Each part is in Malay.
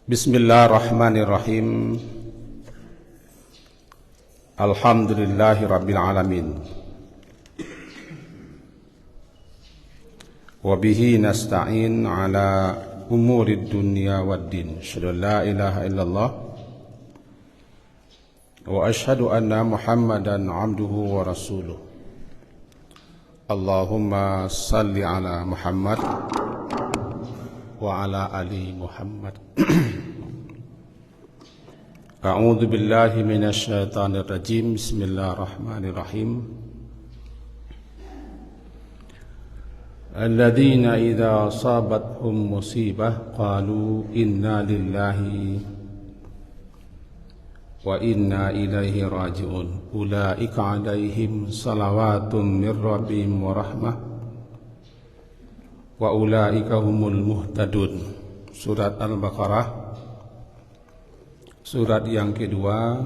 Bismillahirrahmanirrahim. Alhamdulillahi rabbil alamin. Wa bihi nasta'in ala umurid dunya waddin. Asyhadu an la ilaha illallah wa asyhadu anna Muhammadan abduhu wa rasuluh. Allahumma salli ala Muhammad wa ala ali Muhammad. A'udzu billahi minasy syaithanir rajim. Bismillahirrahmanirrahim. Alladzina idza asabathum musibah qalu inna lillahi wa inna ilaihi raji'un. Ulaika 'alaihim salawatun mir rabbihim wa rahmah wa ulaika humul muhtadun. Surat Al-Baqarah, surat yang kedua,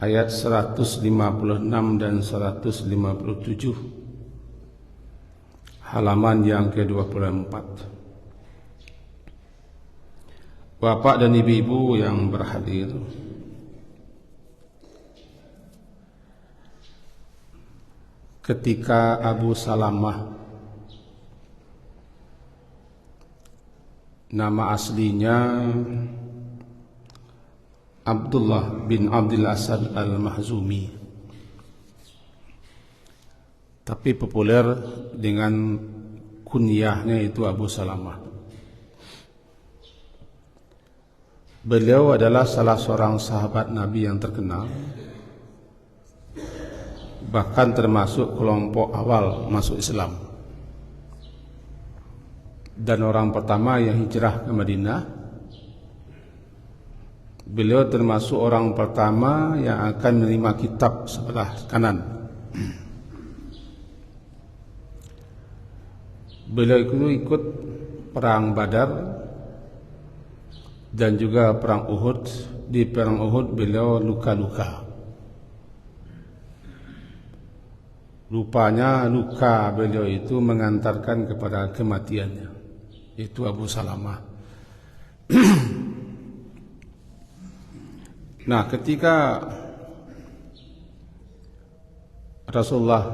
ayat 156 dan 157, halaman yang ke-24. Bapak dan ibu-ibu yang berhadir, ketika Abu Salamah, nama aslinya Abdullah bin Abdul Asad al-Mahzumi, tapi populer dengan kunyahnya itu Abu Salamah. Beliau adalah salah seorang sahabat Nabi yang terkenal, bahkan termasuk kelompok awal masuk Islam, dan orang pertama yang hijrah ke Madinah. Beliau termasuk orang pertama yang akan menerima kitab sebelah kanan. Beliau ikut perang Badar dan juga perang Uhud. Di perang Uhud beliau luka-luka. Rupanya luka beliau itu mengantarkan kepada kematiannya. Itu Abu Salamah. Nah, ketika Rasulullah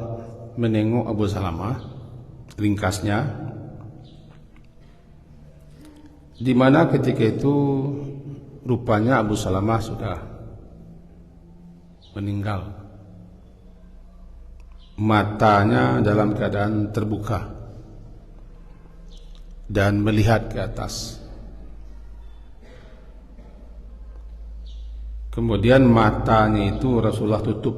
menengok Abu Salamah, ringkasnya, di mana ketika itu rupanya Abu Salamah sudah meninggal. Matanya dalam keadaan terbuka dan melihat ke atas. Kemudian matanya itu Rasulullah tutup.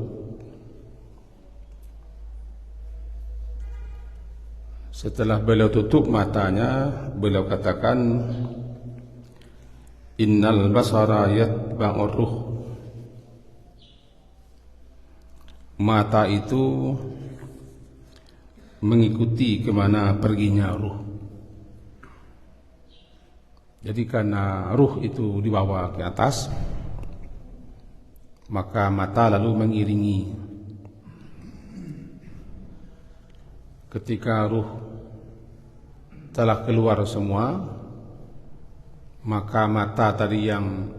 Setelah beliau tutup matanya, beliau katakan, innal basara yatba'ur ruh. Mata itu mengikuti kemana perginya ruh. Jadi karena ruh itu dibawa ke atas, maka mata lalu mengiringi. Ketika ruh telah keluar semua, maka mata tadi yang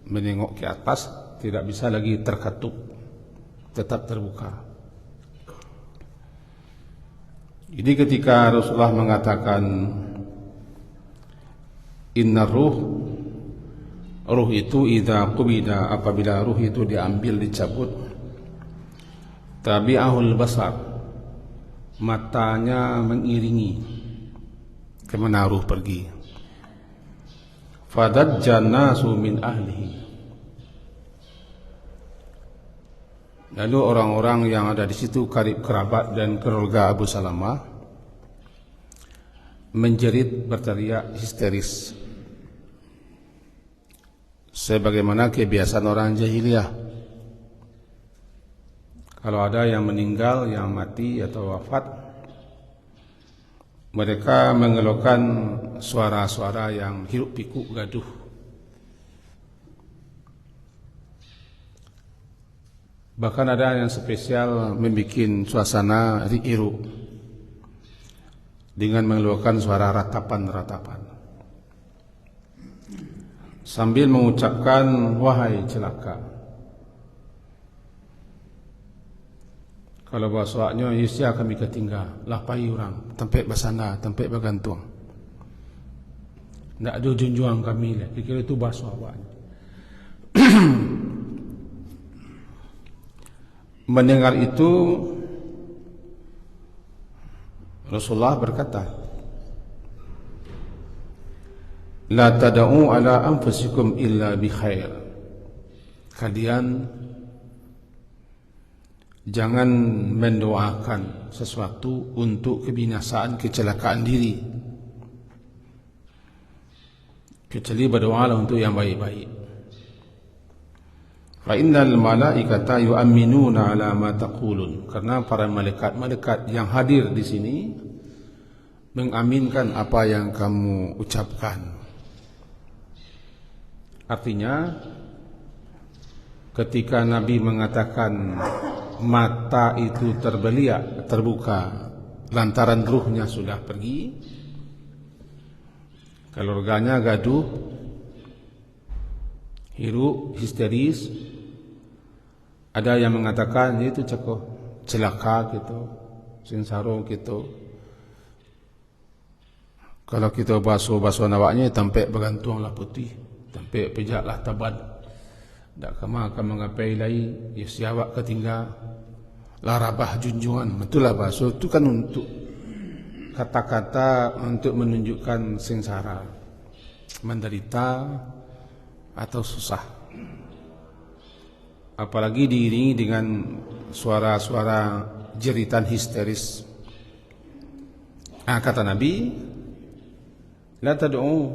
menengok ke atas tidak bisa lagi terkatup, tetap terbuka. Jadi ketika Rasulullah mengatakan inna ruh itu idza qubida, apabila ruh itu diambil, dicabut, tabi'ahul basar, matanya mengiringi kemana ruh pergi. Fadajjan nasu min ahlihi, lalu orang-orang yang ada di situ, karib kerabat dan keluarga Abu Salamah, menjerit, berteriak histeris, sebagaimana kebiasaan orang jahiliyah. Kalau ada yang meninggal, yang mati atau wafat, mereka mengeluarkan suara-suara yang hiruk pikuk gaduh. Bahkan ada yang spesial membuat suasana riiru. dengan mengeluarkan suara ratapan-ratapan sambil mengucapkan, wahai celaka. Kalau bahasanya, Yesia kami ketinggal, lapai orang, tempat bersandar, tempat bergantung. Tak ada junjung kami lah. Kira itu bahasa awaknya. Mendengar itu, Rasulullah berkata, la tada'u ala anfusikum illa bi khair. Kalian jangan mendoakan sesuatu untuk kebinasaan, kecelakaan diri, kecuali berdoalah untuk yang baik-baik. Fa innal malaikata yu'minuna ala ma taqulun. Karena para malaikat yang hadir di sini mengaminkan apa yang kamu ucapkan. Artinya, ketika Nabi mengatakan mata itu terbeliak, terbuka, lantaran ruhnya sudah pergi, keluarganya gaduh, hiru, histeris. Ada yang mengatakan itu celaka gitu, sinsaro gitu. Kalau kita basuh nawaknya, tampek bergantung lah putih, tampek pejak lah taban. Tak kama akan mengapai lagi, ya siawak ketinggal, larabah junjungan. Betul lah basuh itu kan untuk kata-kata untuk menunjukkan sengsara, menderita atau susah. Apalagi diiringi dengan suara-suara jeritan histeris. Kata Nabi, la tad'u,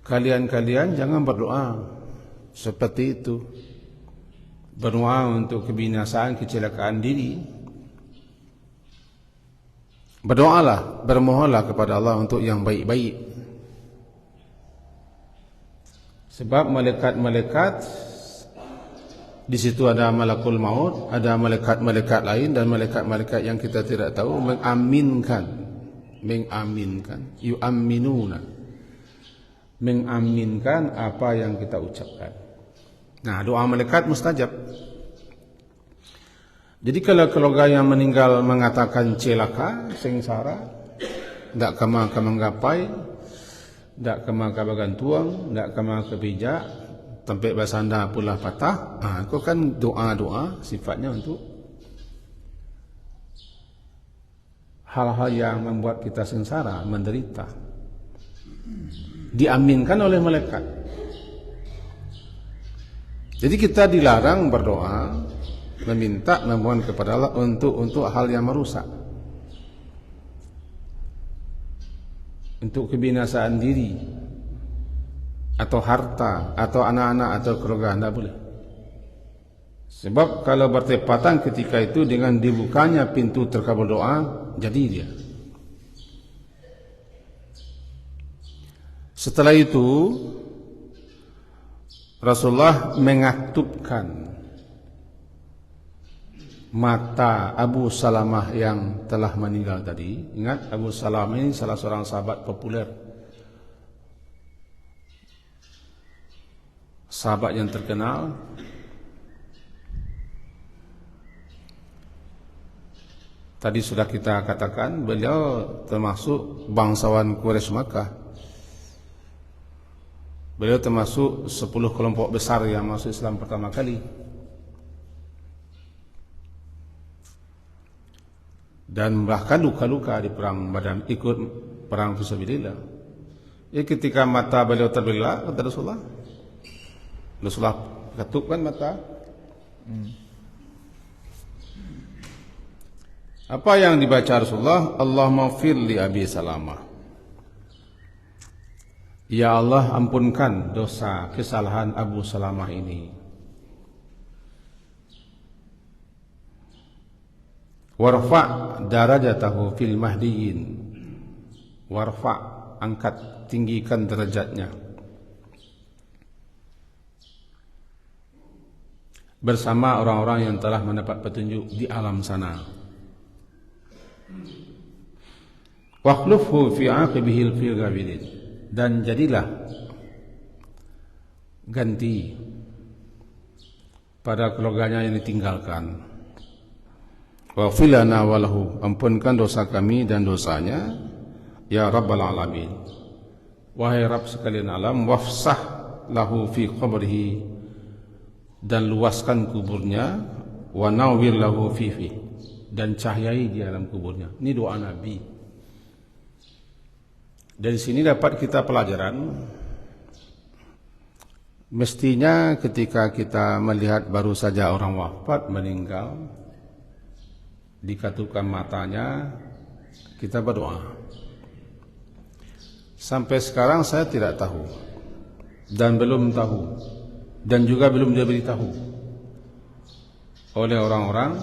kalian jangan berdoa seperti itu, berdoa untuk kebinasaan, kecelakaan diri. Berdoalah, bermohonlah kepada Allah untuk yang baik-baik. Sebab malaikat-malaikat di situ ada malakul maut, ada malaikat-malaikat lain dan malaikat-malaikat yang kita tidak tahu mengaminkan, yu'minuna, mengaminkan apa yang kita ucapkan. Nah, doa malaikat mustajab. Jadi kalau keluarga yang meninggal mengatakan celaka, sengsara, tak kama menggapai, tak kama bagantuang, tak kama kebijak, tempat bersandar pula patah. Itu kan doa-doa sifatnya untuk hal-hal yang membuat kita sengsara, menderita, diaminkan oleh malaikat. Jadi kita dilarang berdoa, meminta, memohon kepada Allah untuk hal yang merusak, untuk kebinasaan diri atau harta atau anak-anak atau keluarga. Tidak boleh. Sebab kalau bertepatan ketika itu dengan dibukanya pintu terkabul doa, jadi dia. Setelah itu Rasulullah mengaktubkan mata Abu Salamah yang telah meninggal tadi. Ingat, Abu Salamah ini salah seorang sahabat populer, sahabat yang terkenal. Tadi sudah kita katakan beliau termasuk bangsawan Quraisy Makkah. Beliau termasuk 10 kelompok besar yang masuk Islam pertama kali. Dan bahkan luka-luka di perang Badar, ikut perang fisabilillah. Ketika mata beliau terbelah, kata Rasulullah ketupkan mata. Apa yang dibaca Rasulullah? Allahumma fir li Abi Salamah. Ya Allah, ampunkan dosa kesalahan Abu Salamah ini. Warfa' darajatahu fil mahdiyin. Warfa', angkat, tinggikan derajatnya bersama orang-orang yang telah mendapat petunjuk di alam sana. wakhlufhu fi aqibihi fil ghabirin, dan jadilah ganti pada keluarganya yang ditinggalkan. Waghfir lana wa lahu, ampunkan dosa kami dan dosanya, ya rabbal alamin. Wahai Rabb sekalian alam, wafsah lahu fi qabrihi, dan luaskan kuburnya, wa nawwir lahu fihi, dan cahayai di alam kuburnya. Ini doa Nabi. Dari sini dapat kita pelajaran, mestinya ketika kita melihat baru saja orang wafat, meninggal, dikatukan matanya, kita berdoa. Sampai sekarang saya tidak tahu dan belum tahu, dan juga belum diberitahu oleh orang-orang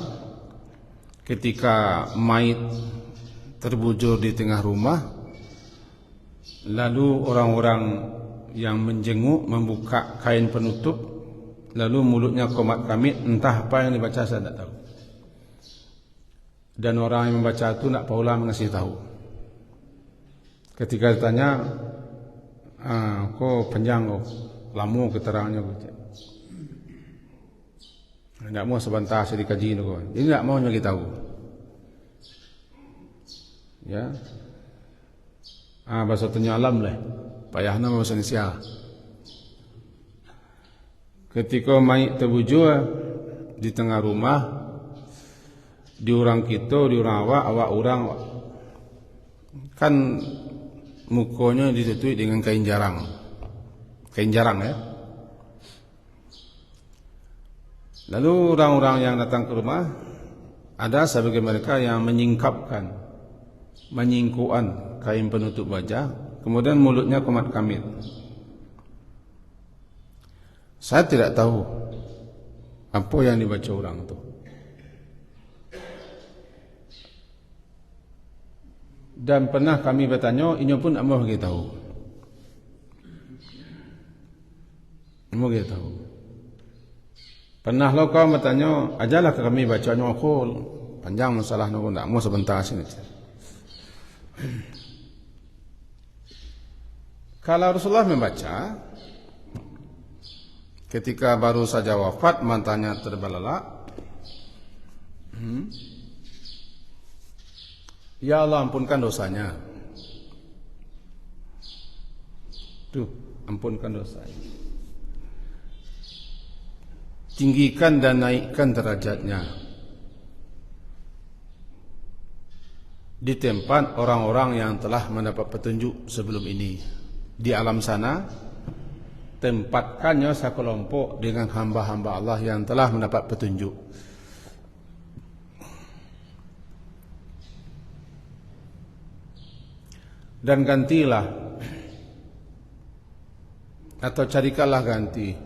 ketika mayit terbujur di tengah rumah, lalu orang-orang yang menjenguk membuka kain penutup, lalu mulutnya komat kamit, entah apa yang dibaca saya tidak tahu. Dan orang yang membaca itu nak pula mengasih tahu. Ketika ditanya, kok panjang kok, lama keterangannya kok. Tidak mau sebentar saya dikaji kok. Ini tidak mau bagi tahu. Ya, bahasa tanya alam lah, payahnya bahasa Indonesia. Ketika mayit terbujur di tengah rumah, di orang kita, di orang awak orang kan mukanya ditutupi dengan kain jarang ya. Lalu orang-orang yang datang ke rumah, ada sebagian mereka yang menyingkapkan kain penutup wajah, kemudian mulutnya komat kamit. Saya tidak tahu apa yang dibaca orang itu. Dan pernah kami bertanya, ini pun tak mau beritahu. Mau beritahu. Pernah lo kau bertanya, ajalah kami bacanya aku panjang masalah aku tak mau sebentar sini. Kalau Rasulullah membaca ketika baru saja wafat, matanya terbelalak, ya Allah ampunkan dosanya. Tuh, ampunkan dosanya. Tinggikan dan naikkan derajatnya di tempat orang-orang yang telah mendapat petunjuk sebelum ini. Di alam sana, tempatkannya sekelompok dengan hamba-hamba Allah yang telah mendapat petunjuk. Dan gantilah atau carikanlah ganti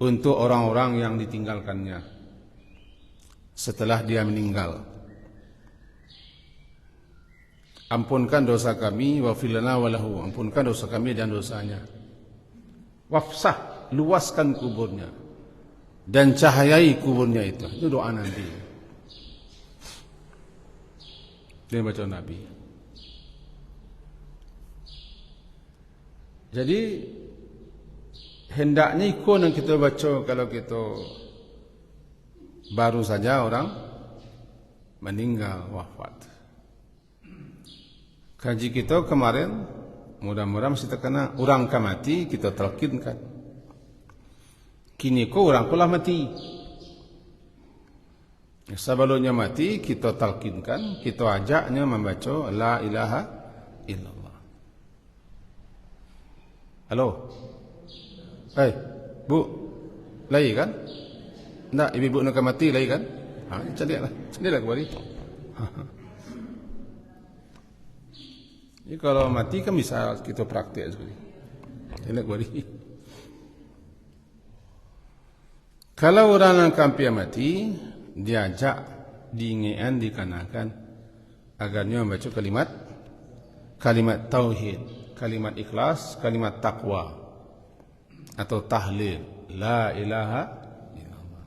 untuk orang-orang yang ditinggalkannya setelah dia meninggal. Ampunkan dosa kami, waghfir lana wa lahu, ampunkan dosa kami dan dosanya. Wafsah, luaskan kuburnya dan cahayai kuburnya itu. Itu doa nanti. Dia baca Nabi. Jadi hendaknya ikut yang kita baca kalau kita baru saja orang meninggal wafat. Kaji kita kemarin mudah-mudahan mesti terkena orang ka mati kita talqinkan. Kini ko orang pula mati. Sebelumnya mati kita talqinkan, kita ajaknya membaca la ilaha illallah. Halo. Bu, lagi kan? Nak ibu nak mati lagi kan? Carilah kembali. Jadi kalau mati kan bisa kita praktik sekali. Enak kembali. Kalau orang yang kampia mati, diajak, diingatkan, dikarenakan agarnya membaca kalimat tauhid, kalimat ikhlas, kalimat taqwa atau tahlil la ilaha illallah.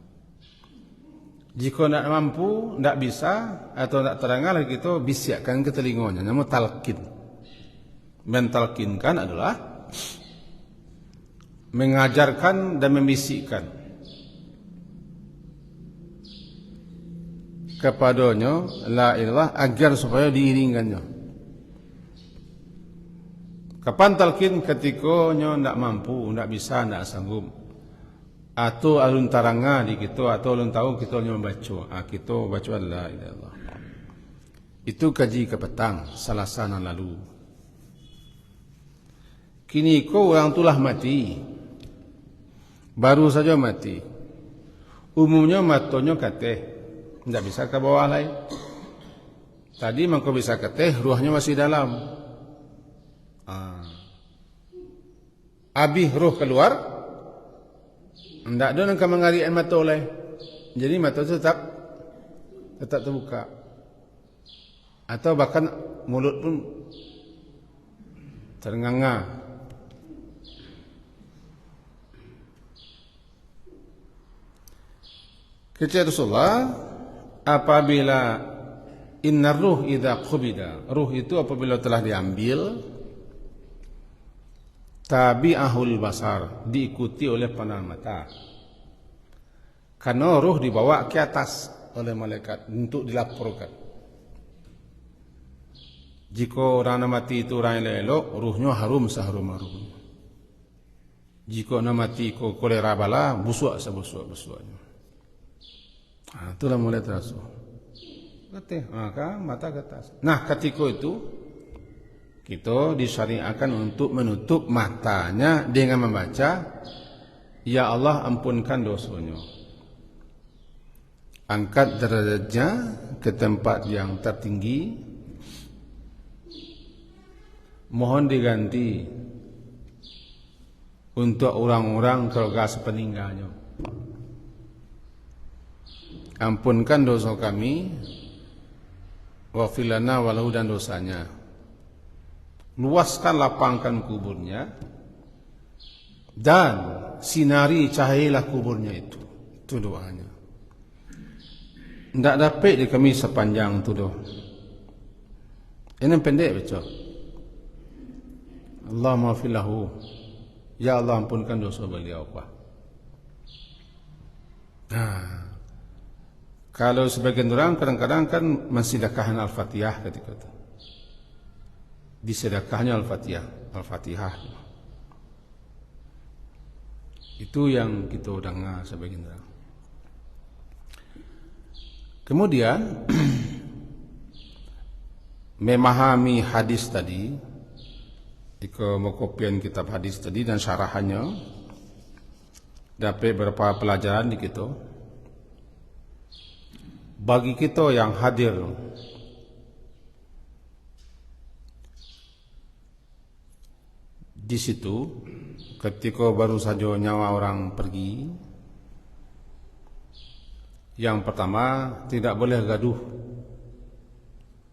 Jika nak mampu, tak bisa atau tak terangah lagi kita bisiakkan ke telinganya. Nama talqin. Mentalkinkan adalah mengajarkan dan membisikkan kepadanya la ilallah agar supaya diiringannya. Kapan talqin? Ketika nya tak mampu, tak bisa, tak sanggup. Atau alun taranga di kita, atau alun tahu kita hanya membaca. Kita baca la ilaha illallah. Itu kaji ke petang Salasana lalu. Kini ko orang tulah mati, baru saja mati. Umumnya matonya kateh, tidak bisa ke bawah lain. Tadi maka bisa kateh, ruhnya masih dalam. Habis roh keluar, tidak ada yang mengarikan mata oleh. Jadi mata tetap terbuka. Atau bahkan mulut pun terenganga. Kata Rasulullah, apabila innar ruh idza qubida, ruh itu apabila telah diambil, tabi'ahul basar, diikuti oleh pandangan mata. Karena ruh dibawa ke atas oleh malaikat untuk dilaporkan. Jika orang mati itu orang elok, ruhnya harum seharum-harum. Jika orang mati ko kolera bala, busuk sebusuk-busuknya. Itulah mulai terasa. Maka mata ke atas. Nah, ketika itu kita disyariatkan untuk menutup matanya dengan membaca, Ya Allah ampunkan dosanya. Angkat derajatnya ke tempat yang tertinggi. Mohon diganti untuk orang-orang keluarga sepeninggalnya. Ampunkan dosa kami, waghfir lana walahu, dan dosanya. Luaskan, lapangkan kuburnya, dan sinari cahayalah kuburnya itu. Itu doanya. Tidak dapat di kami sepanjang itu doa. Ini pendek betul. Allahumma ighfir lahu, ya Allah ampunkan dosa beliau. Kalau sebagian orang kadang-kadang kan mensedekahkan Al-Fatihah ketika itu. Disedekahnya Al-Fatihah. Itu yang kita dengar sebagian orang. Kemudian memahami hadis tadi, kopian kitab hadis tadi dan syarahannya, dapat beberapa pelajaran di kita. Bagi kita yang hadir di situ, ketika baru saja nyawa orang pergi, yang pertama tidak boleh gaduh,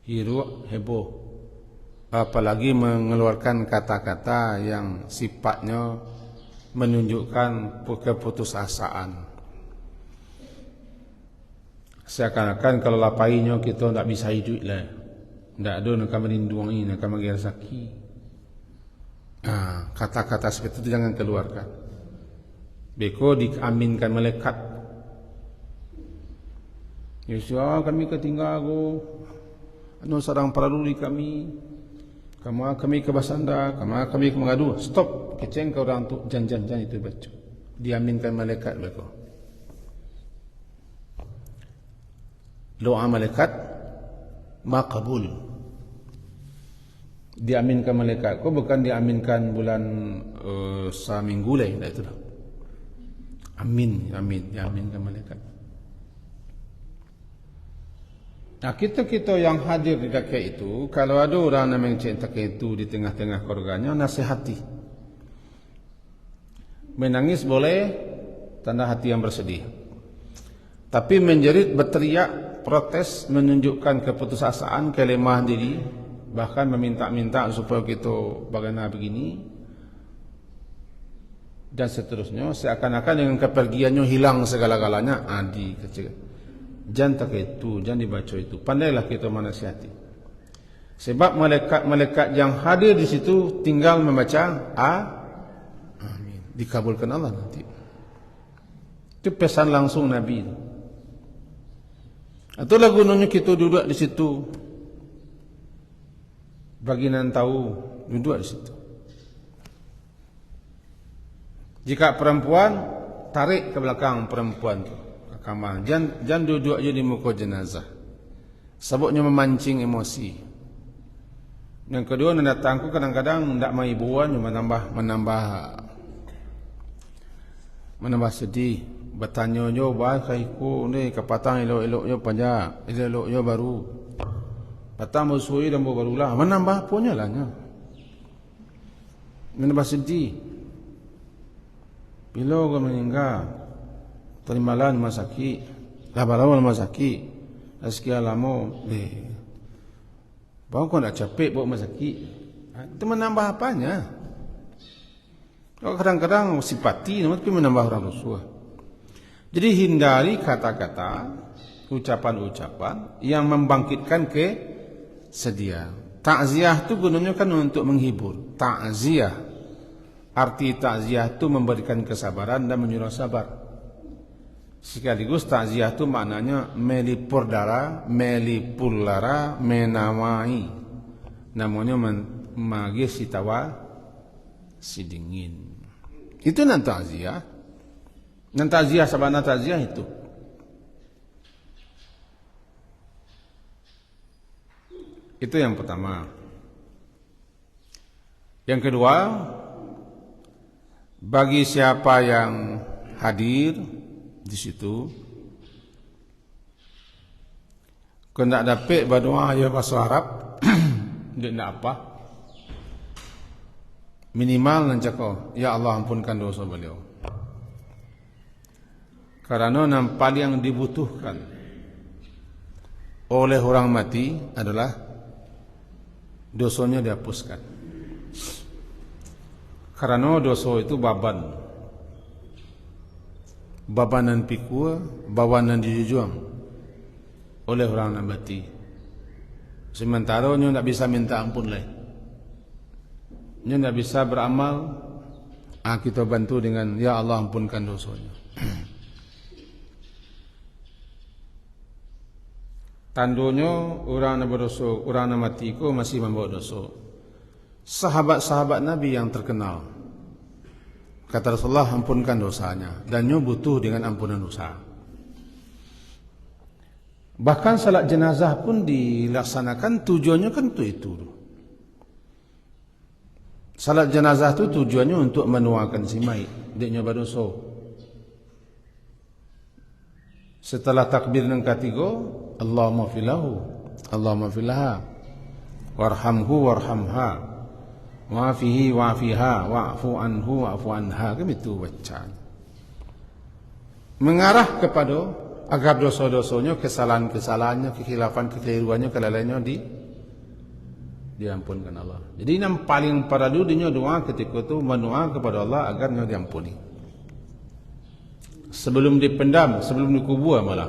hiru heboh, apalagi mengeluarkan kata-kata yang sifatnya menunjukkan keputusasaan. Seakan-akan kalau lapainya kita tak bisa hidup lah, tak ada nak melindungi, nak bagi rezeki. Kata-kata seperti itu jangan keluarkan. Beko diaminkan malaikat. Yesus, kami ketinggal go. Anu sarang paraluli kami. Kami ke basanda, kami ke mengadu. Stop, keceng ke orang tu jangan itu baca. Diaminkan malaikat beko. Doa malaikat maqbul. Diaminkan malaikat. Kau bukan diaminkan bulan seminggu lah, itu dah. Amin, diaminkan malaikat. Nah, kita yang hadir di dekat itu, kalau ada orang yang mencintai itu di tengah-tengah keluarganya, nasihati. Menangis boleh, tanda hati yang bersedih. Tapi menjerit, berteriak, protes, menunjukkan keputusasaan, kelemahan diri, bahkan meminta-minta supaya kita bagaimana begini, dan seterusnya, seakan-akan dengan kepergiannya hilang segala-galanya. jangan tak itu, jangan dibaca itu. Pandailah kita menasihati. Sebab malaikat yang hadir di situ tinggal membaca amin. Dikabulkan Allah nanti. Itu pesan langsung Nabi. Itulah gunanya kita duduk di situ. Bagian tahu duduk di situ. Jika perempuan, tarik ke belakang perempuan tu. Kamar. Jangan duduk aja di muka jenazah. Sebabnya memancing emosi. Yang kedua, nak datangku kadang-kadang tidak mau ibuan, menambah sedih. Bertanya nyo baik kaiku ni kapatang elok-elok nyo panjang, elok nyo baru. Patang musui dan barulah menambah punya lah nya. Menambah sedih. Bila orang meninggal, terimalah rumah sakit, labar-labar rumah sakit, sekian lama, baru kau nak capek bawa rumah sakit. Itu menambah apanya? Kadang-kadang simpati, tapi menambah orang rusuh. Jadi hindari kata-kata, ucapan-ucapan yang membangkitkan kesedihan. Takziah itu gunanya kan untuk menghibur. Takziah, arti takziah itu memberikan kesabaran dan menyuruh sabar. Sekaligus takziah itu maknanya melipur darah, melipur lara, menamai. Namanya magi si tawa, si dingin. Itu nan takziah. Nan takziah sabana takziah itu. Itu yang pertama. Yang kedua, bagi siapa yang hadir di situ, kau nak dapat berdoa ya bahasa Arab, dia nak apa? Minimal nak cakap, ya Allah ampunkan dosa beliau. Karena yang paling dibutuhkan oleh orang mati adalah dosanya dihapuskan. Karena dosa itu babanan pikul, babanan dijuang oleh orang yang mati. Sementara dia tidak bisa minta ampun lagi. Dia tidak bisa beramal. Kita bantu dengan ya Allah ampunkan dosanya. Tandanya orang yang berdosa, orang yang mati itu masih membawa dosa. Sahabat-sahabat Nabi yang terkenal, kata Rasulullah ampunkan dosanya, dan nyo butuh dengan ampunan dosa. Bahkan salat jenazah pun dilaksanakan tujuannya kan untuk itu. Salat jenazah itu tujuannya untuk menuakan si mayit, dia nyo berdosa. Setelah takbir yang ketiga, Allahumma filahu, Allahumma filaha, warhamhu warhamha, wa'afihi wa'afiha, wa'afu anhu wa'afu anha. Kan itu bacaan. Mengarah kepada agar dosa-dosanya, kesalahan-kesalahannya, kekhilafan-kekeliruannya, kelalaiannya diampunkan Allah. Jadi yang paling pada dunia doa ketika itu mendoa kepada Allah agar diampuni. Sebelum dipendam, sebelum dikubur malah.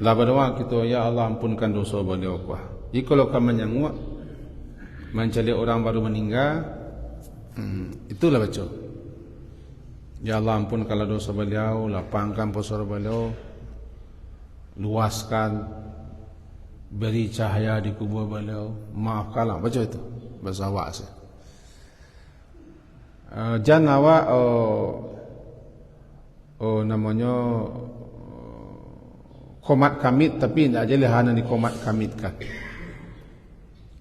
Lah berdoa kita, ya Allah ampunkan dosa beliau kuah. Jadi kalau kamu menyanggup mencari orang baru meninggal, itulah baca. Ya Allah ampunkanlah dosa beliau, lapangkan dosa beliau, luaskan, beri cahaya di kubur beliau, maafkanlah. Baca itu bahasa awak saya. Jangan awak namanya komat kamit, tapi tidak jadi hanya di komat kamitkan.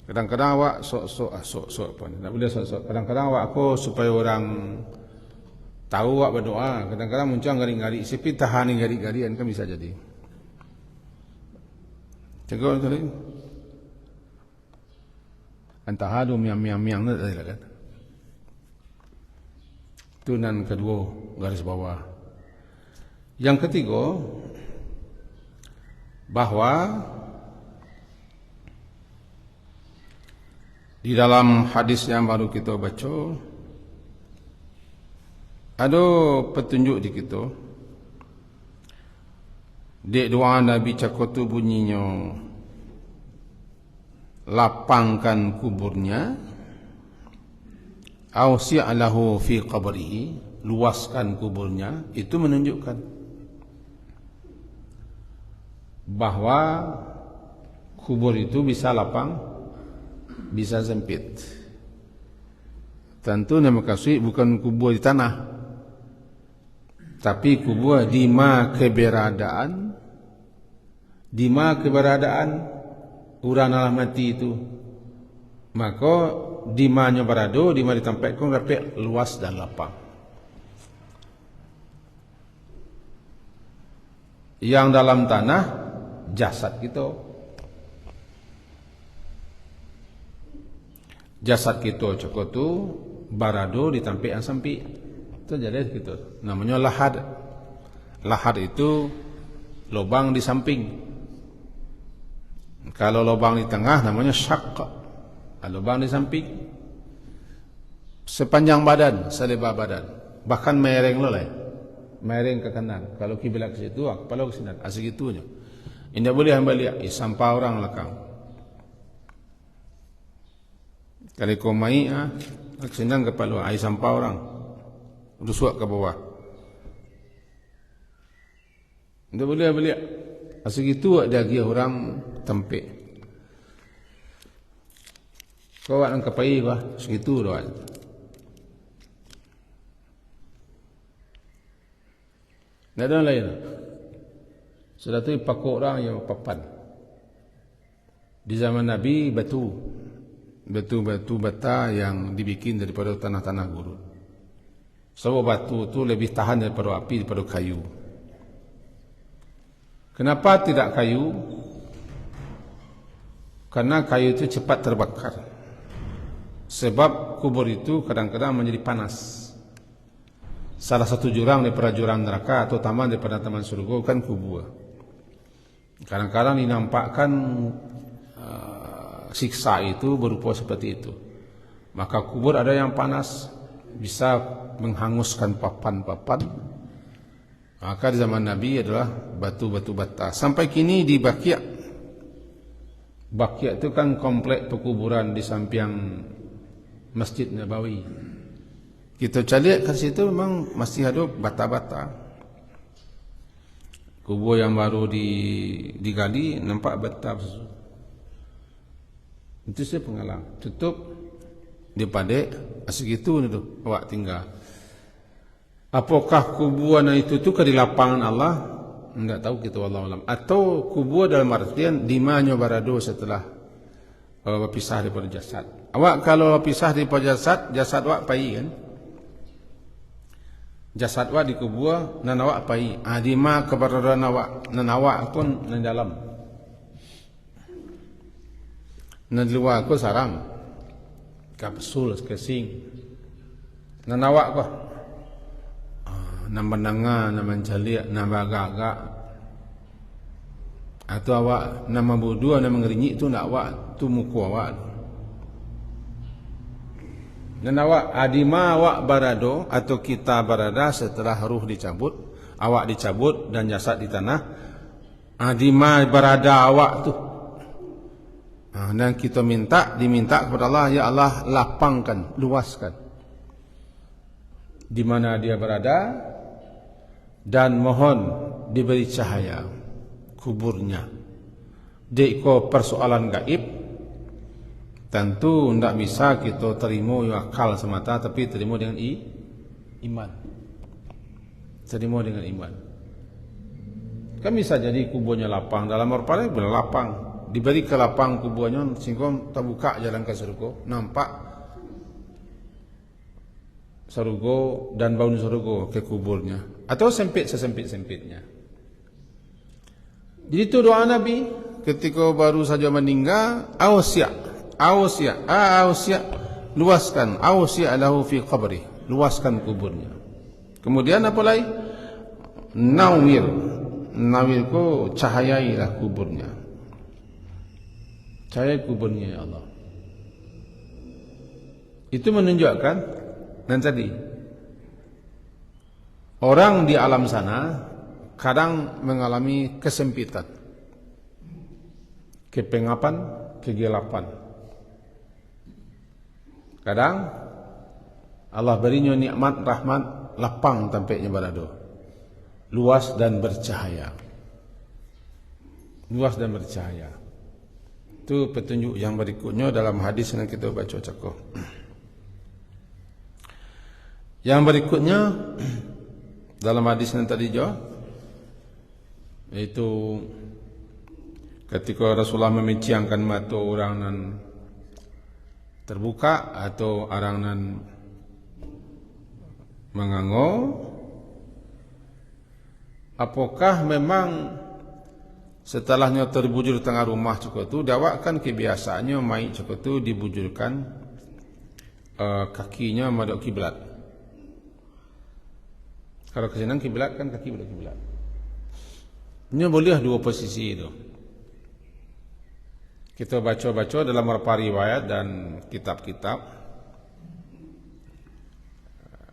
Kadang-kadang awak sok pun tak boleh sok. Kadang-kadang awak aku supaya orang tahu awak berdoa. Kadang-kadang muncul garing-garing, sipi tahan garing-garingan kan bisa jadi. Cakap tadi. Antahadu miang-miang tadi kan. Itu nan kedua garis bawah. Yang ketiga, bahwa di dalam hadis yang baru kita baca ada petunjuk di kita Dek doa Nabi cakap tu bunyinya, lapangkan kuburnya, ausi'alahu fi qabrihi, luaskan kuburnya. Itu menunjukkan bahwa kubur itu bisa lapang, bisa sempit. Tentu nama kasih bukan kubur di tanah, tapi kubur di ma keberadaan, di ma keberadaan urang lah mati itu. Maka di mana berada, di mana ditampakkan rapi luas dan lapang. Yang dalam tanah jasad kita, jasad kita cokot tu barado ditampak yang sempit. Itu jadi gitu. Namanya lahad. Lahad itu lubang di samping. Kalau lubang di tengah namanya syaqq. Lubang di samping. Sepanjang badan, selebar badan. Bahkan mereng lolai. Mereng ke kanan. Kalau kiblat ke situ, kepala ke sini. Segitunya. Tidak boleh hamba lihat. Sampah orang lekang. Kalau kau mai, senang kepala, air sampah orang, rusuak ke bawah. Tidak boleh beliak. Segitu ada lagi orang tempik. Kau nak kapai bah, segitu doa. Tidak ada lain. Sudah tu pakok orang yang papan. Di zaman Nabi batu-batu bata yang dibikin daripada tanah-tanah gurun. Sebab batu itu lebih tahan daripada api, daripada kayu. Kenapa tidak kayu? Karena kayu itu cepat terbakar. Sebab kubur itu kadang-kadang menjadi panas. Salah satu jurang daripada jurang neraka atau taman daripada taman surga kan kubur. Kadang-kadang dinampakkan siksa itu berupa seperti itu. Maka kubur ada yang panas, bisa menghanguskan papan-papan. Maka di zaman Nabi adalah batu-batu bata. Sampai kini di Baqi'. Baqi' itu kan komplek pekuburan di samping Masjid Nabawi. Kita cari ke situ memang masih ada bata-bata. Kubur yang baru digali nampak bata. Itu saya pengalaman. Tutup dia padek segitu tu awak tinggal. Apakah kuburan itu tu ke di lapangan Allah? Enggak tahu kita wallahu alam. Atau kubur dalam artian di mana berada setelah berpisah daripada jasad. Awak kalau pisah daripada jasad awak pai kan? Jasad awak dikubur dan awak pai. Di mana keberadaan awak dan awak pun di dalam. Nan luar aku sarang kapsul kesing nan awak ko nan menanga nan mencaliak nan bagagak atau awak nan membudua nan mengerinyi itu nak awak tu muka awak nan awak adima awak barado atau kita berada setelah ruh dicabut, awak dicabut dan jasad di tanah. Adima berada awak tu. Dan kita diminta kepada Allah, ya Allah lapangkan, luaskan di mana dia berada dan mohon diberi cahaya kuburnya. Deko persoalan gaib tentu tidak bisa kita terima akal semata, tapi terima dengan iman. Terima dengan iman. Kan bisa jadi kuburnya lapang, dalam orpale bila lapang. Diberi ke lapang kuburnya sehingga terbuka jalan ke surga, nampak surga dan bangun surga ke kuburnya, atau sempit sesempit-sempitnya. Jadi itu doa Nabi ketika baru saja meninggal, ausia, luaskan, ausia lahu fi qabri, luaskan kuburnya. Kemudian apa lagi? Nawir ko cahayailah kuburnya. Cahaya kuburnya ya Allah. Itu menunjukkan dan tadi orang di alam sana kadang mengalami kesempitan, kepengapan, kegelapan. Kadang Allah berinya nikmat, rahmat, lapang tampaknya balado, luas dan bercahaya. Luas dan bercahaya. Itu petunjuk yang berikutnya dalam hadis yang kita baca cakup. Yang berikutnya dalam hadis yang tadi juga, yaitu ketika Rasulullah membincangkan mata orang nan terbuka atau orang nan mengango, apakah memang setelahnya terbujur di tengah rumah cukup tu, dakwakan kebiasaannya mai cukup tu dibujurkan kakinya madok kiblat. Kalau ke sini kiblat kan kaki madok kiblat. Ini boleh dua posisi itu. Kita baca-baca dalam beberapa riwayat dan kitab-kitab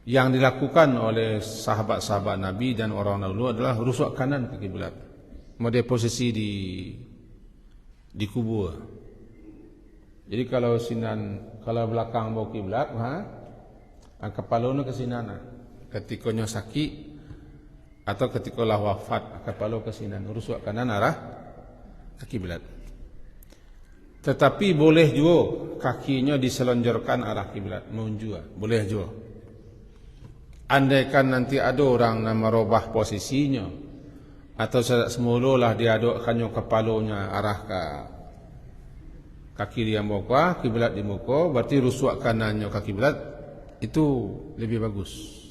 yang dilakukan oleh sahabat-sahabat Nabi dan orang dahulu adalah rusuk kanan ke kiblat. Model posisi di kubur. Jadi kalau belakang bau kiblat, kepalanya ke sinan. Ketikanya sakit atau ketika lah wafat, kepala ke sinan, rusuk kanan arah ke kiblat. Tetapi boleh juga kakinya diselonjorkan arah kiblat, menjua, boleh juga. Andaikan nanti ada orang yang merubah posisinya, atau semula lah dia adukkannya kepalanya arah ke kaki dia muka, kiblat di muka, berarti rusuk kanannya ke kiblat, itu lebih bagus.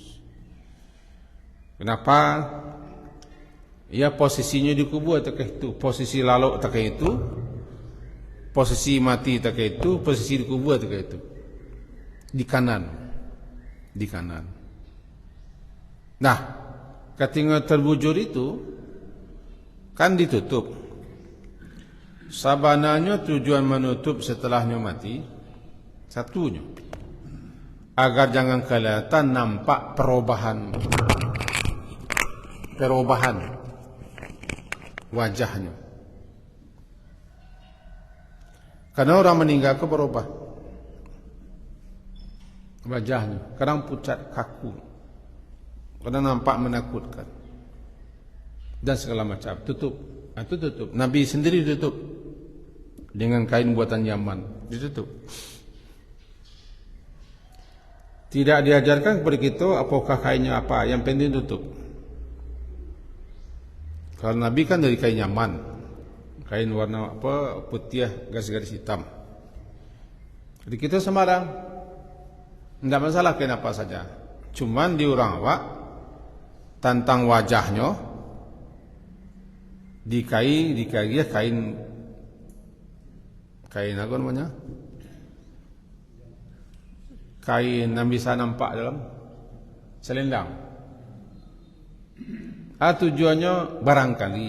Kenapa? Ya posisinya di kubur takkan itu, posisi lalu takkan itu, posisi mati takkan itu, posisi di kubur takkan itu. Di kanan. Nah, ketika terbujur itu kan ditutup. Sabananya tujuan menutup setelahnya mati, satunya agar jangan kelihatan nampak perubahan wajahnya. Karena orang meninggal ke berubah wajahnya, kadang pucat kaku, kadang nampak menakutkan dan segala macam. Tutup. Nabi sendiri tutup dengan kain buatan Yaman, ditutup. Tidak diajarkan kepada kita apakah kainnya apa, yang penting tutup. Kalau Nabi kan dari kain Yaman, kain warna apa, putih garis-garis hitam. Jadi kita sembarang, tidak masalah kain apa saja. Cuman di orang awak tentang wajahnya kain apa namanya? Kain yang bisa nampak dalam selendang. Tujuannya barangkali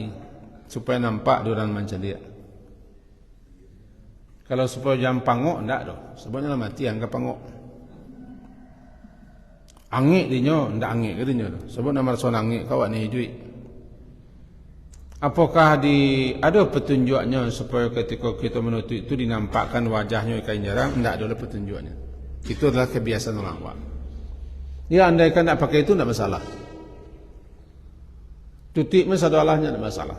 supaya nampak diorang mencelik. Kalau supaya jangan pangok, tidak doh. Sebabnya mati anggap pangok. Angik dinyo, tidak angik ke dinyo. Sebab nama rasul angik kawak ni duit. Apakah ada petunjuknya supaya ketika kita menutup itu dinampakkan wajahnya kain jarang? Tidak ada petunjuknya. Itu adalah kebiasaan orang awam. Ya, andaikan tidak pakai itu tidak masalah. Tutup masalahnya tidak masalah.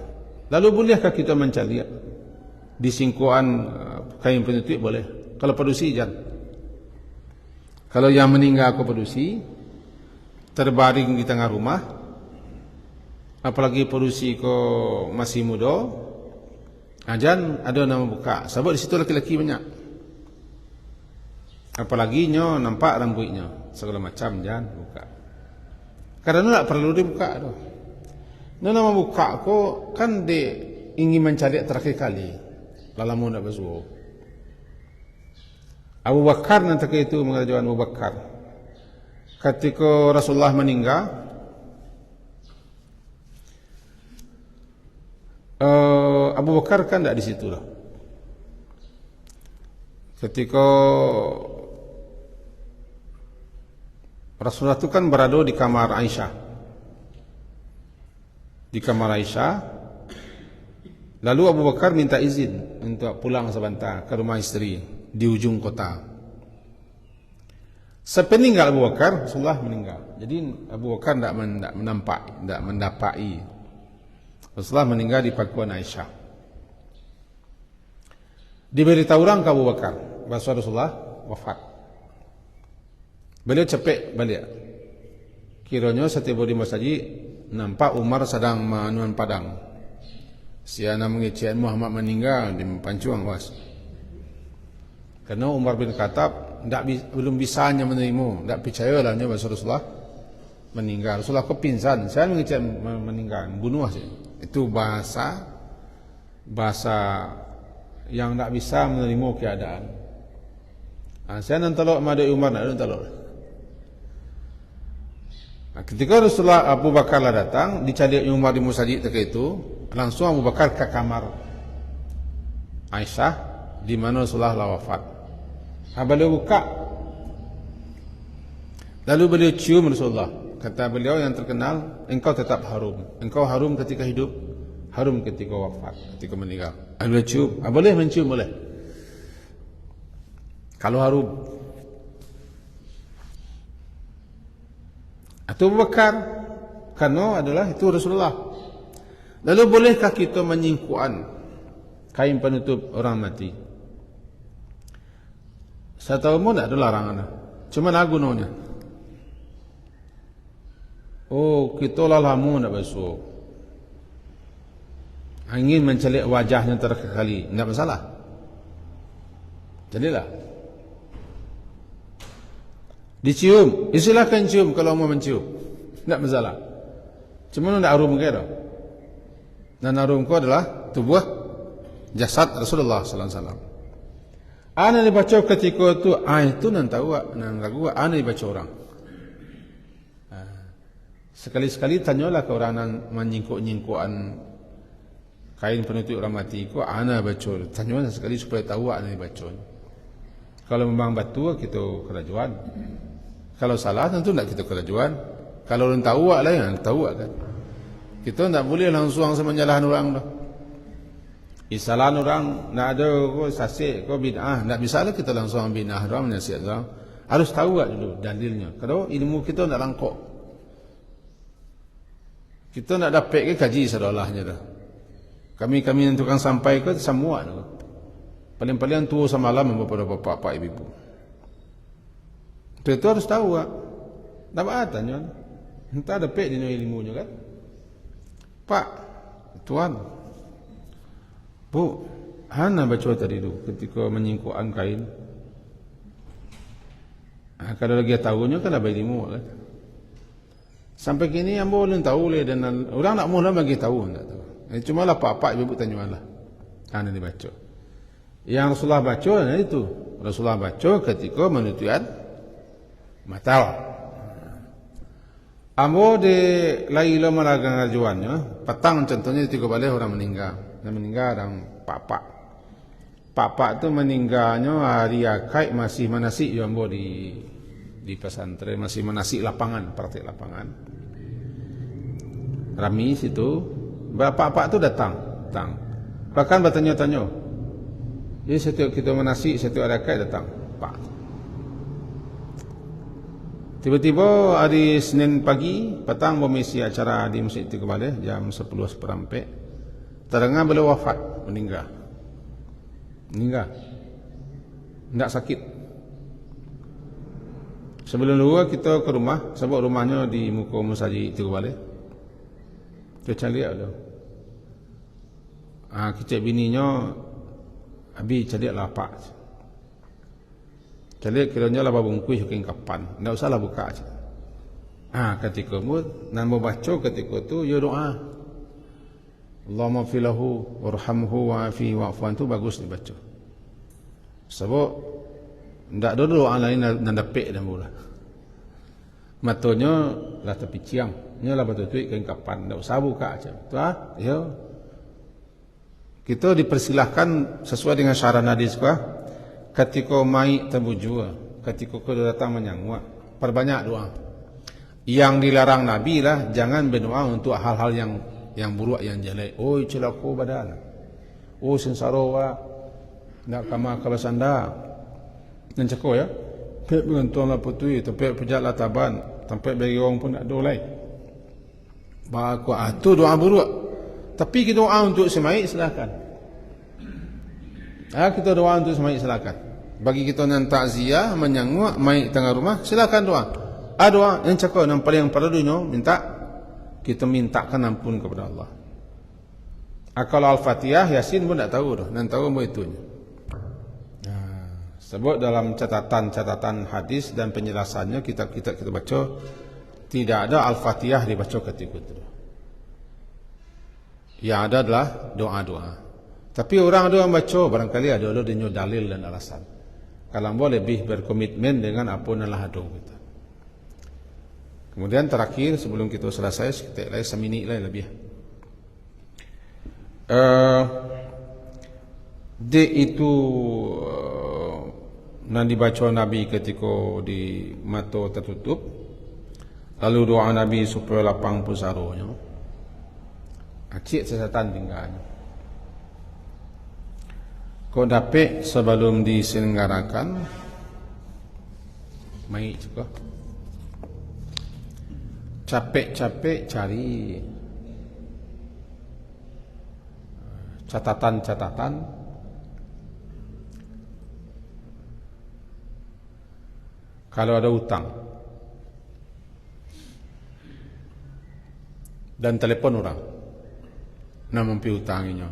Lalu bolehkah kita mencari di singkuan kain penutup? Boleh. Kalau pedusi jangan. Kalau yang meninggal ke pedusi terbaring di tengah rumah, apalagi pedusi ko masih muda, jangan ada nama buka. Sebab di situ laki-laki banyak. Apalagi nyo nampak rambutnya segala macam, jangan buka. Karena tak perlu dibuka doh. Nama buka ko kan dia ingin mencari terakhir kali. Lalamu nak bersuara. Abu Bakar nanti itu mengajukan Abu Bakar. Ketika Rasulullah meninggal, Abu Bakar kan tidak di situ lah. Ketika Rasulullah itu kan berada di kamar Aisyah. di kamar Aisyah. Lalu Abu Bakar minta izin untuk pulang sebentar ke rumah istri di ujung kota. Sepeninggal Abu Bakar, Rasulullah meninggal. Jadi Abu Bakar tidak mendapati. Rasulullah meninggal di pangkuan Aisyah. Diberitahu orang ke Abu Bakar bahawa Rasulullah wafat. Beliau cepat balik. Kiranya setiap di masjid nampak Umar sedang menuan padang. Siana mengecewakan Muhammad meninggal di Pancuang was. Karena Umar bin Khattab belum bisanya menerima, tidak percaya lahnya bahawa Rasulullah meninggal. Rasulullah kepinsan, saya mengecewakan meninggal, bunuh saja. Itu bahasa yang tidak bisa menerima keadaan. Saya nantalok madai Umar nak nantalok. Ketika Rasulullah Abu Bakar lah datang, dicari Umar di masjid ketika itu, langsung Abu Bakar ke kamar Aisyah di mana Rasulullah lah wafat. Beliau buka, lalu beliau cium Rasulullah. Kata beliau yang terkenal, engkau tetap harum. Engkau harum ketika hidup, harum ketika wafat, ketika meninggal. Beliau cium, boleh mencium boleh. Kalau harum. Atau Abu Bakar, karena adalah itu Rasulullah. Lalu bolehkah kita menyingkuan kain penutup orang mati? Saya tahu pun tak ada larangan. Cuma lagu gunanya. Oh, kita lah lama nak basuh. Angin mencelik wajahnya terkali, tidak masalah. Jadilah. Dicium, silakan cium kalau mau mencium, tidak masalah. Cuma tidak harum ke dah. Dan harum ku adalah tubuh jasad Rasulullah sallallahu alaihi wasallam. Ana dibaca ketika itu nan tahu nan lagu ana dibaca orang. Sekali-sekali tanyalah ke orang yang menyingkuk-nyingkukan kain penutup orang mati ku ana baca. Tanyalah sekali supaya tahu ana dibaca. Kalau memang betul kita kerajuan. Kalau salah tentu tidak kita kerajuan. Kalau orang tahu lah yang tahu kan. Kita tidak boleh langsung menyalahkan orang dah. Kesalahan orang nak ada ko sasik ko bid'ah, tak bisalah kita langsung bid'ah orang menasihat orang. Harus tahu dulu dalilnya. Kalau ilmu kita tak langkok. Kita nak dapat ke kaji sedolahnya dah. Kami yang tukang sampai ke semua dah. Paling-paling tua semalam kepada bapak ibu. Itu harus tahu tak. Tak tanya. Entah dapat dia ilmunya kan. Pak, tuan. Bu, hana baca tadi tu ketika menyingkukan kain. Kalau lagi tahunya kan dah ilmu kan. Sampai kini yang boleh tahu le dan orang nak mula bagi tahu tak tahu. Cuma lah pak ibu tanya lah. Hana dibaca. Yang Rasulullah baca itu. Rasulullah baca ketika menutupan mata. Ambo de laila malagang rajuannya, petang contohnya tiga balik orang meninggal. Dan meninggal orang papa. Papa tu meninggalnya hari akad masih manasik ambo di pesantren masih manasik lapangan, praktik lapangan. Rami situ, bapak-bapak tu datang. Bahkan bertanya-tanya. Jadi setiap kita manasik, setiap hari akad datang, Pak. Tiba-tiba hari Senin pagi, petang mengisi acara di Masjid Tiga Balai jam 10:15. Terdengar beliau wafat, meninggal. Tidak sakit. Sebelum dulu kita ke rumah, sebab rumahnya di muka Masjid Tiga Balai. Kita lihat tu. Kecik bininya, Abi cari lapak. Cari kiranya lah bungkus yakin kapan. Tak usahlah buka aja. Ketika mu nan membaca ketika tu ya doa. Allahumma filahu warhamhu wa'afi wa'fuan tu bagus dibaca. Sebab tak ada doa lain nan dapat dah mula. Matanya lah tepi ciang. Nya lah betul-betul yakin kapan. Tak usah buka aja. Tu ya. Kita dipersilahkan sesuai dengan syarat hadis ketika mai terbujur, ketika kau datang menyanggup, perbanyak doa. Yang dilarang Nabi lah jangan berdoa untuk hal-hal yang yang buruk yang jelek. Oi celaka badan. Oh sengsara wa. Nak kama kabasanda. Nan cako ya. Pek bergantung lah putui, tempat pejat lah taban, tempat bagi orang pun nak dolai. Baku tu doa buruk. Tapi kita doa untuk semai silakan. Kita doa untuk semai silakan. Bagi kita yang takziah menyanggup mai tengah rumah silakan doa. Doa yang cakap yang paling perlunya minta kita mintakan ampun kepada Allah. Kalau Al-Fatihah Yasin pun tak tahu dah, nan tahu mau itunya. Sebab dalam catatan hadis dan penjelasannya kita baca tidak ada Al-Fatihah dibaca ketika itu. Yang ada adalah doa-doa. Tapi orang ada yang baca barangkali ada dengan dalil dan alasan. Kalau boleh lebih berkomitmen dengan apa yang Allah ada kita. Kemudian terakhir sebelum kita selesai kita lagi seminit lagi lebih. Itu yang dibaca Nabi ketika di mata tertutup. Lalu doa Nabi supaya lapang pusaronya. Acik sesatan tinggalnya. Kau dapat sebelum diselenggarakan mai juga. Capek-capek cari catatan-catatan kalau ada hutang dan telepon orang nak mempiutanginya.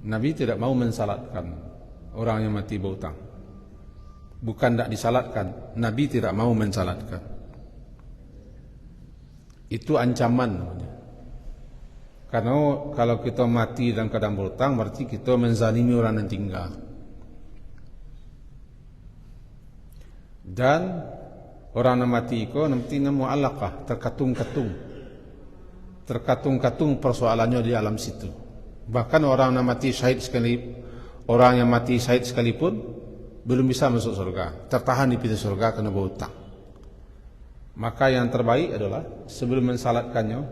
Nabi tidak mau mensalatkan orang yang mati berhutang. Bukan tak disalatkan, Nabi tidak mau mensalatkan. Itu ancaman namanya. Karena kalau kita mati dalam keadaan berhutang berarti kita menzalimi orang yang tinggal. Dan orang yang mati itu nanti mu'allaqah, terkatung-katung persoalannya di alam situ. Bahkan orang yang mati syahid sekalipun belum bisa masuk surga, tertahan di pintu surga karena berhutang. Maka yang terbaik adalah sebelum mensalatkannya,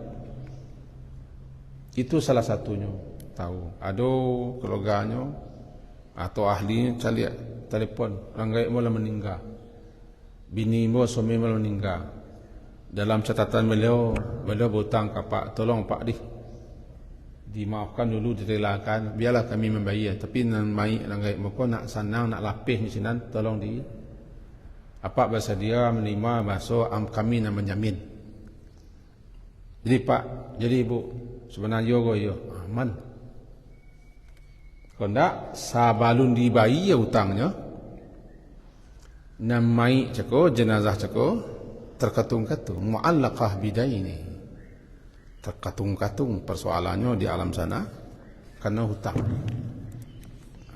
itu salah satunya tahu. Ada keluarganya atau ahlinya cari telefon, orang gaib mula meninggal, bini mo suami mula meninggal. Dalam catatan beliau berhutang ke Pak, tolong Pak dimaafkan dulu, direlakan, biarlah kami membayar. Tapi nan mai orang gaib mo nak sanang nak lapih di sini, tolong apa bersedia menerima masuk kami nak menjamin. Jadi Pak, jadi Ibu, sebenarnya yo aman. Kalau tak sabalun dibayi ya hutangnya, namai ceko jenazah ceko terkatung-katung mu'allaqah bidaini, terkatung-katung persoalannya di alam sana karena hutang.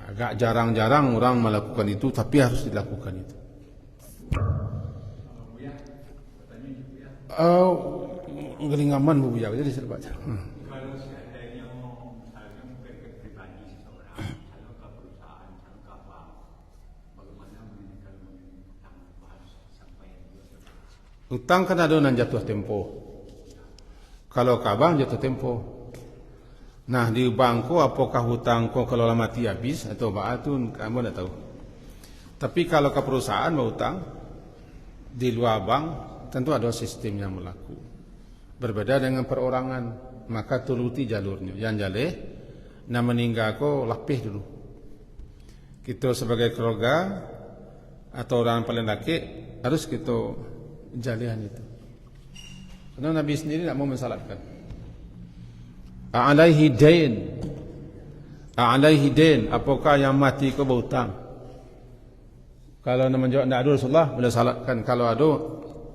Agak jarang-jarang orang melakukan itu, tapi harus dilakukan itu. Gelingaman Bu Buya, jadi saya baca. Kalau seandainya misalnya bukan ke pribadi seseorang, kalau ke perusahaan, kalau ke apa, bagaimana meninggal hutang harus sampai hutang kan ada nan jatuh tempo. Kalau ke bank jatuh tempo. Nah di bangku apakah hutang kau kalau mati habis atau baatun kamu tidak tahu. Tapi kalau ke perusahaan berhutang di luar bank tentu ada sistem yang berlaku. Berbeda dengan perorangan, maka turuti jalurnya. Yang jaleh nak meninggal ko lapih dulu. Kita sebagai keluarga atau orang paling laki harus kita jalihan itu. Karena Nabi sendiri tak mau mensalatkan. A'alaihi dain, apakah yang mati ko berhutang? Kalau nak menjawab nak ada Rasulullah, boleh salatkan. Kalau ada,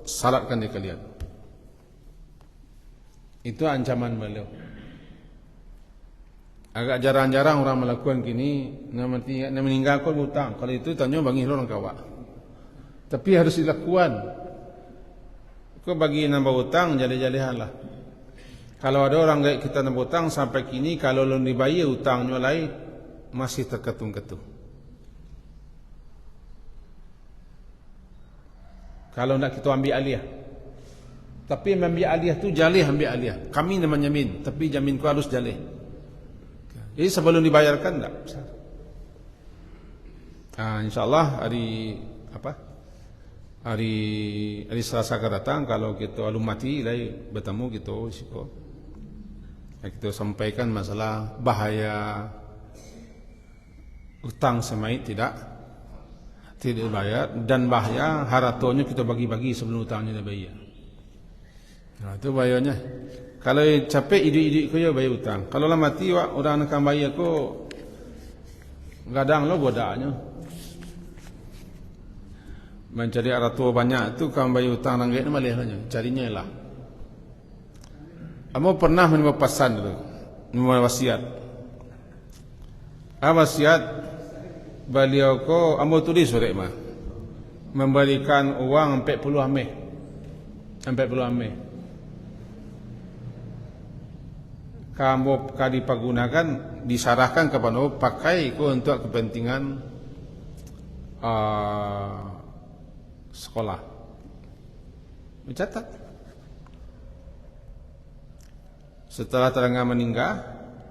salatkan dia kalian. Itu ancaman beliau. Agak jarang-jarang orang melakukan gini, nak meninggalkan hutang. Kalau itu tanya bagi orang kawak. Tapi harus dilakukan. Kau bagi nambah hutang, jali-jalihan lah. Kalau ada orang kayak kita nambah hutang sampai kini, kalau belum dibayar hutangnya lain, masih terketung-ketung. Kalau nak kita ambil alih, Tapi yang ambil alih tu jalih ambil alih. Kami namanya jamin, tapi jamin ku harus jalih. Jadi sebelum dibayarkan tak. InsyaAllah hari Selasa akan datang, kalau kita alum mati lagi bertemu kita risiko. Kita sampaikan masalah bahaya utang semai tidak dibayar, dan bahaya haratonya kita bagi-bagi sebelum utangnya dibayar. Nah, itu bahayanya. Kalau capek idik-idik ko ya bayar utang. Kalau lah mati orang akan bayar ko gadang lo godanya. Mencari harato banyak tu kan bayar utang ranggit ni malih lah. Carinya lah. Amo pernah menerima pesan dulu, menerima wasiat. Wasiat beliau ko amo tulis sore mah memberikan uang 40 ameh. 40 ameh. Kamu dipergunakan, disarankan kepada pakai ko untuk kepentingan sekolah. Mencatat. Setelah terangga meninggal,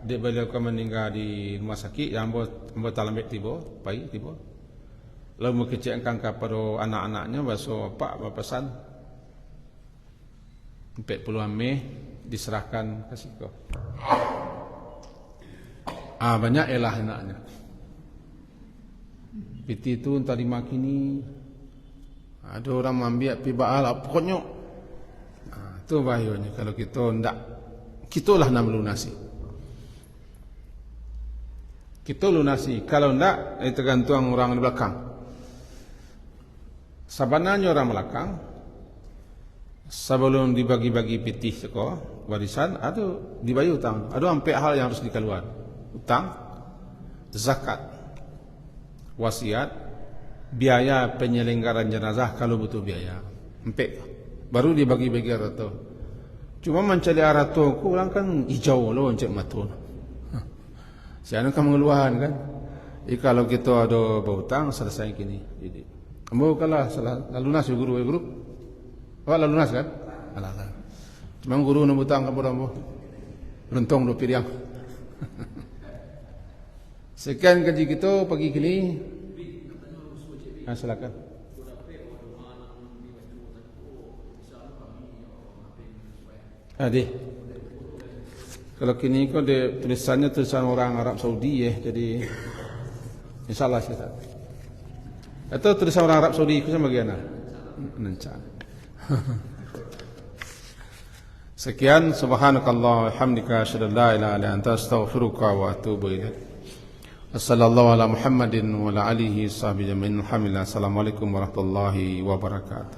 dia beliau meninggal di rumah sakit yang ambo talambek tiba, pai tiba. Lalu mengecekkan kepada anak-anaknya bahasa pak berpesan 40 Mei diserahkan kasih kau. Banyak elah anaknya. Piti itu entah dimakini. Ada orang mengambil pibaal pokoknya. Itu bahayanya kalau kita tidak. Kitalah nak melunasi. Kita lunasi. Kalau tidak, tergantung orang di belakang. Sebenarnya orang belakang sebelum dibagi-bagi pitih sekolah warisan, ada dibayar utang. Ada sampai hal yang harus dikeluar. Utang, zakat, wasiat, biaya penyelenggaraan jenazah kalau butuh biaya. Sampai baru dibagi-bagi harta. Cuma mencari harta ku orang kan hijau loh encik matun. Siapa kan mengeluarkan kan? Kalau kita ada berhutang selesai kini. Jadi, kamu kalah salah lunas guru. Lalu lunas kan? Alah. Cuma guru nak hutang kepada kamu. Beruntung do piriang. Sekian kaji kita pagi kini. Silakan. Kalau kini kau tulisannya tulisan orang Arab Saudi jadi insyaallah saya tak. Atau tulisan orang Arab Saudi itu bagaimana? Nanca. Sekian, subhanakallah walhamdika asyhadu an la ilaha illa anta astaghfiruka wa atubu ilaik. Wassallallahu ala Muhammadin wa ala alihi sahbihi ajma'in. Alhamdulillah. Assalamualaikum warahmatullahi wabarakatuh.